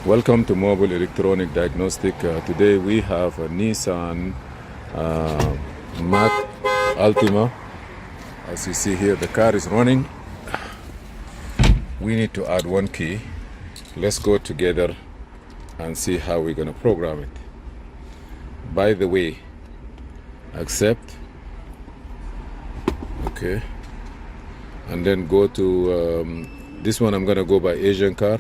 Welcome to Mobile Electronic Diagnostic. Today we have a Nissan Altima. As you see here, the car is running. We need to add one key. Let's go together and see how we're going to program it. By the way, accept. Okay. And then go to this one. I'm going to go by Asian car.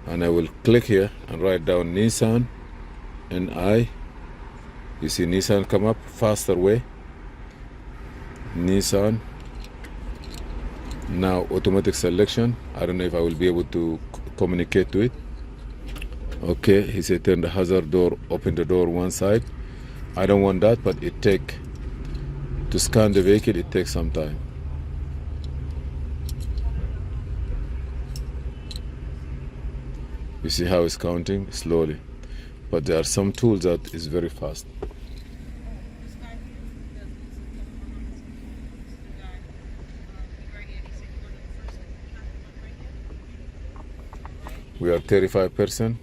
And I will click here and write down Nissan NI. You see Nissan come up, faster way. Nissan. Now automatic selection. I don't know if I will be able to communicate to it. Okay, he said turn the hazard door, open the door one side. I don't want that, but to scan the vehicle, it takes some time. You see how it's counting slowly, but there are some tools that is very fast. We are 35%.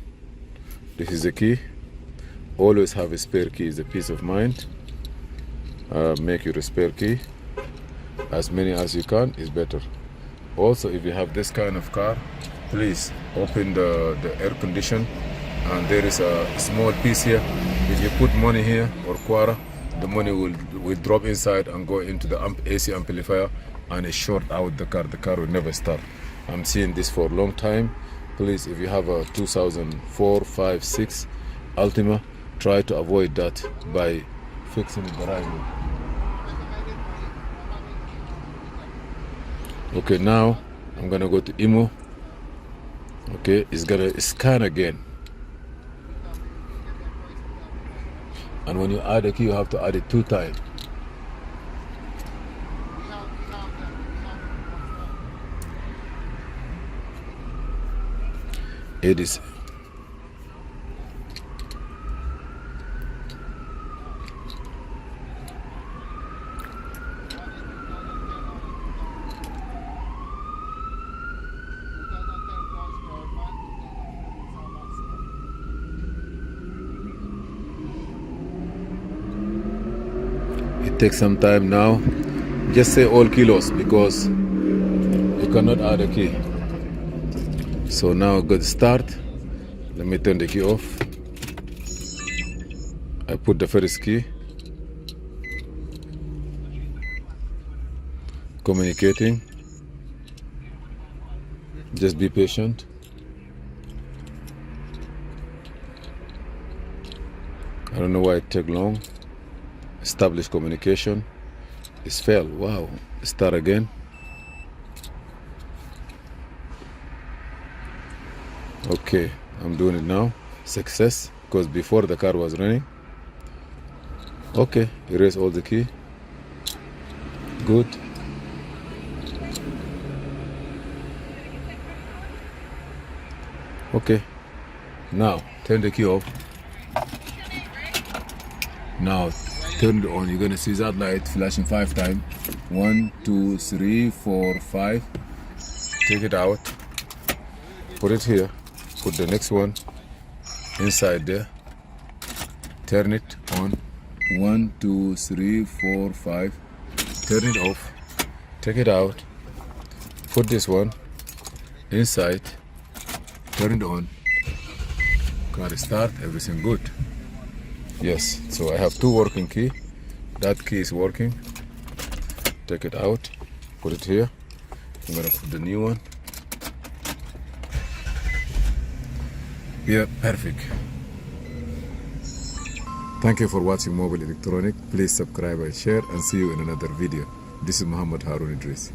This is the key. Always have a spare key, is a peace of mind. Make your spare key. As many as you can is better. Also, if you have this kind of car, please open the air condition, and there is a small piece here. If you put money here or quarter, the money will drop inside and go into the AC amplifier, and it short out the car. The car will never start. I'm seeing this for a long time. Please, if you have a 2004, 5, 6 Altima, try to avoid that by fixing it the right way. Okay, now I'm gonna go to IMO. Okay, it's gonna scan again. And when you add a key, you have to add it 2 times. It is. It takes some time now. Just say all kilos because you cannot add a key. So now good start. Let me turn the key off. I put the first key. Communicating. Just be patient. I don't know why it took long. Establish communication. It's failed. Wow. Start again. Okay, I'm doing it now. Success, because before the car was running. Okay, erase all the key. Good. Okay, now turn the key off. Now turn it on. You're gonna see that light flashing 5 times. 1, 2, 3, 4, 5. Take it out. Put it here. Put the next one inside there. Turn it on. 1, 2, 3, 4, 5. Turn it off. Take it out. Put this one inside. Turn it on. Car start. Everything good. Yes. So I have 2 working keys. That key is working. Take it out. Put it here. I'm gonna put the new one. Yeah, perfect. Thank you for watching Mobile Electronic. Please subscribe and share, and see you in another video. This is Muhammad Harun Idris.